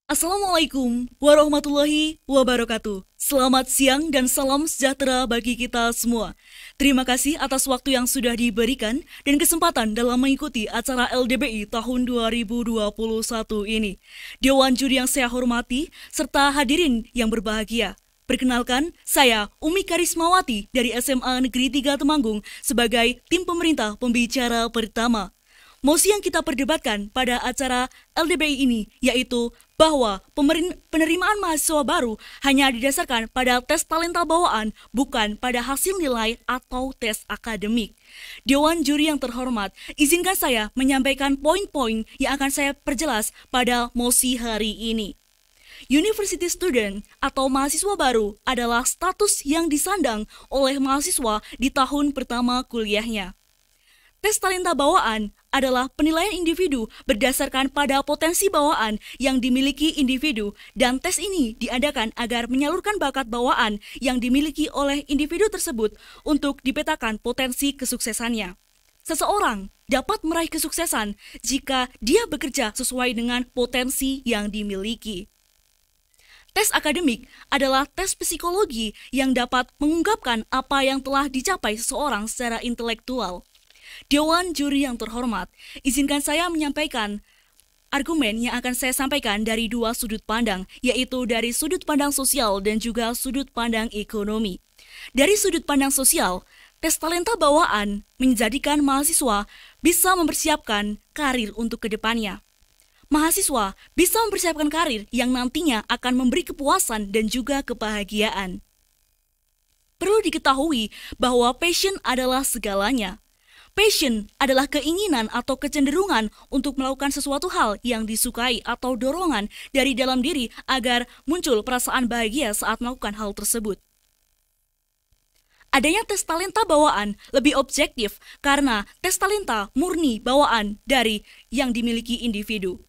Assalamualaikum warahmatullahi wabarakatuh. Selamat siang dan salam sejahtera bagi kita semua. Terima kasih atas waktu yang sudah diberikan dan kesempatan dalam mengikuti acara LDBI tahun 2021 ini. Dewan juri yang saya hormati serta hadirin yang berbahagia. Perkenalkan, saya Umi Karismawati dari SMA Negeri 3 Temanggung sebagai tim pemerintah pembicara pertama. Mosi yang kita perdebatkan pada acara LDBI ini yaitu bahwa penerimaan mahasiswa baru hanya didasarkan pada tes talenta bawaan, bukan pada hasil nilai atau tes akademik. Dewan juri yang terhormat, izinkan saya menyampaikan poin-poin yang akan saya perjelas pada mosi hari ini. University student atau mahasiswa baru adalah status yang disandang oleh mahasiswa di tahun pertama kuliahnya. Tes talenta bawaan adalah penilaian individu berdasarkan pada potensi bawaan yang dimiliki individu, dan tes ini diadakan agar menyalurkan bakat bawaan yang dimiliki oleh individu tersebut untuk dipetakan potensi kesuksesannya. Seseorang dapat meraih kesuksesan jika dia bekerja sesuai dengan potensi yang dimiliki. Tes akademik adalah tes psikologi yang dapat mengungkapkan apa yang telah dicapai seseorang secara intelektual. Dewan juri yang terhormat, izinkan saya menyampaikan argumen yang akan saya sampaikan dari dua sudut pandang, yaitu dari sudut pandang sosial dan juga sudut pandang ekonomi. Dari sudut pandang sosial, tes talenta bawaan menjadikan mahasiswa bisa mempersiapkan karir untuk kedepannya. Mahasiswa bisa mempersiapkan karir yang nantinya akan memberi kepuasan dan juga kebahagiaan. Perlu diketahui bahwa passion adalah segalanya. Passion adalah keinginan atau kecenderungan untuk melakukan sesuatu hal yang disukai atau dorongan dari dalam diri agar muncul perasaan bahagia saat melakukan hal tersebut. Adanya tes talenta bawaan lebih objektif karena tes talenta murni bawaan dari yang dimiliki individu.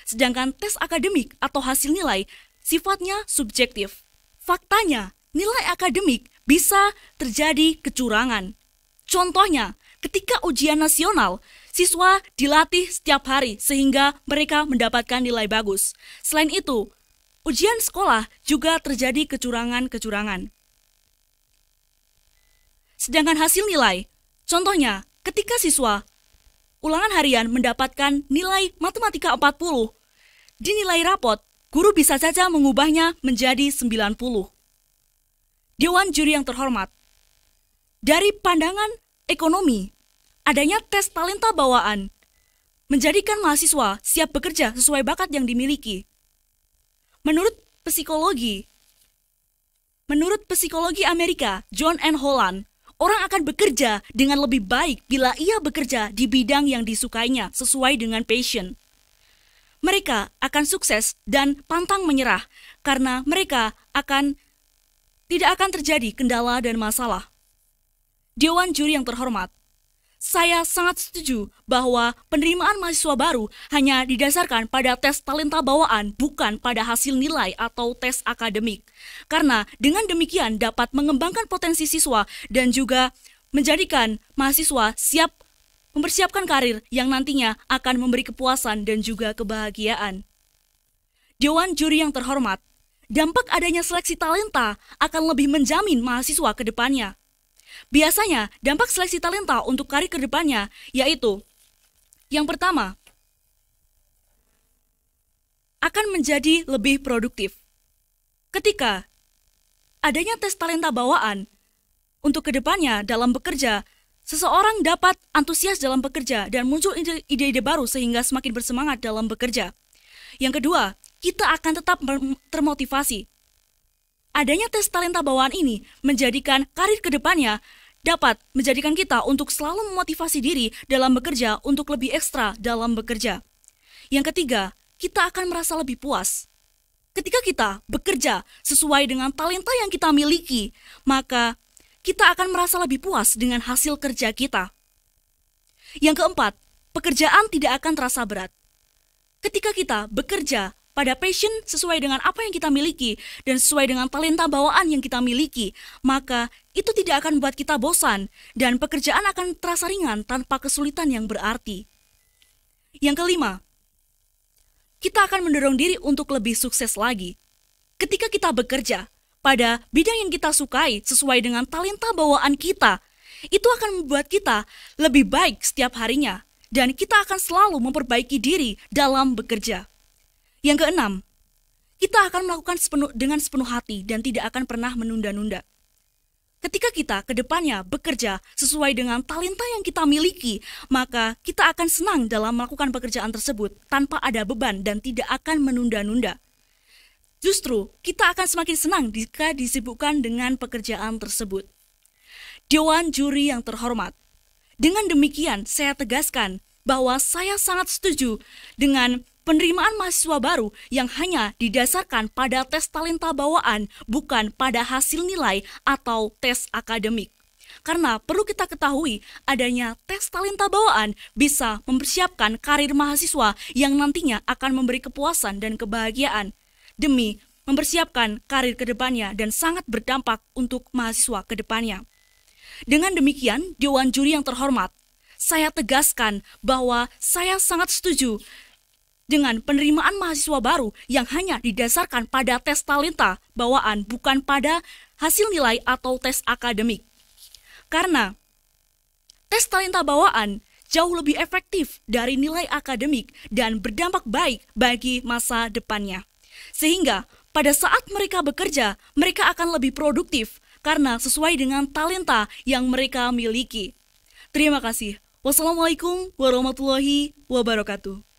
Sedangkan tes akademik atau hasil nilai sifatnya subjektif. Faktanya, nilai akademik bisa terjadi kecurangan. Contohnya, ketika ujian nasional, siswa dilatih setiap hari sehingga mereka mendapatkan nilai bagus. Selain itu, ujian sekolah juga terjadi kecurangan-kecurangan. Sedangkan hasil nilai, contohnya ketika siswa ulangan harian mendapatkan nilai matematika 40, di nilai rapot, guru bisa saja mengubahnya menjadi 90. Dewan juri yang terhormat, dari pandangan ekonomi, adanya tes talenta bawaan menjadikan mahasiswa siap bekerja sesuai bakat yang dimiliki. Menurut psikologi Amerika, John N. Holland, orang akan bekerja dengan lebih baik bila ia bekerja di bidang yang disukainya sesuai dengan passion. Mereka akan sukses dan pantang menyerah karena mereka tidak akan terjadi kendala dan masalah. Dewan juri yang terhormat, saya sangat setuju bahwa penerimaan mahasiswa baru hanya didasarkan pada tes talenta bawaan, bukan pada hasil nilai atau tes akademik. Karena dengan demikian dapat mengembangkan potensi siswa dan juga menjadikan mahasiswa siap mempersiapkan karir yang nantinya akan memberi kepuasan dan juga kebahagiaan. Dewan juri yang terhormat, dampak adanya seleksi talenta akan lebih menjamin mahasiswa ke depannya. Biasanya, dampak seleksi talenta untuk karir ke depannya yaitu, yang pertama, akan menjadi lebih produktif. Ketika adanya tes talenta bawaan untuk ke depannya dalam bekerja, seseorang dapat antusias dalam bekerja dan muncul ide-ide baru sehingga semakin bersemangat dalam bekerja. Yang kedua, kita akan tetap termotivasi. Adanya tes talenta bawaan ini menjadikan karir ke depannya dapat menjadikan kita untuk selalu memotivasi diri dalam bekerja untuk lebih ekstra dalam bekerja. Yang ketiga, kita akan merasa lebih puas. Ketika kita bekerja sesuai dengan talenta yang kita miliki, maka kita akan merasa lebih puas dengan hasil kerja kita. Yang keempat, pekerjaan tidak akan terasa berat. Ketika kita bekerja pada passion sesuai dengan apa yang kita miliki dan sesuai dengan talenta bawaan yang kita miliki, maka itu tidak akan membuat kita bosan dan pekerjaan akan terasa ringan tanpa kesulitan yang berarti. Yang kelima, kita akan mendorong diri untuk lebih sukses lagi. Ketika kita bekerja pada bidang yang kita sukai sesuai dengan talenta bawaan kita, itu akan membuat kita lebih baik setiap harinya, dan kita akan selalu memperbaiki diri dalam bekerja. Yang keenam, kita akan melakukan dengan sepenuh hati dan tidak akan pernah menunda-nunda. Ketika kita ke depannya bekerja sesuai dengan talenta yang kita miliki, maka kita akan senang dalam melakukan pekerjaan tersebut tanpa ada beban dan tidak akan menunda-nunda. Justru, kita akan semakin senang jika disibukkan dengan pekerjaan tersebut. Dewan juri yang terhormat, dengan demikian saya tegaskan bahwa saya sangat setuju dengan penerimaan mahasiswa baru yang hanya didasarkan pada tes talenta bawaan, bukan pada hasil nilai atau tes akademik. Karena perlu kita ketahui, adanya tes talenta bawaan bisa mempersiapkan karir mahasiswa yang nantinya akan memberi kepuasan dan kebahagiaan demi mempersiapkan karir ke depannya dan sangat berdampak untuk mahasiswa ke depannya. Dengan demikian, Dewan Juri yang terhormat, saya tegaskan bahwa saya sangat setuju dengan penerimaan mahasiswa baru yang hanya didasarkan pada tes talenta bawaan, bukan pada hasil nilai atau tes akademik. Karena tes talenta bawaan jauh lebih efektif dari nilai akademik dan berdampak baik bagi masa depannya. Sehingga pada saat mereka bekerja, mereka akan lebih produktif karena sesuai dengan talenta yang mereka miliki. Terima kasih. Wassalamualaikum warahmatullahi wabarakatuh.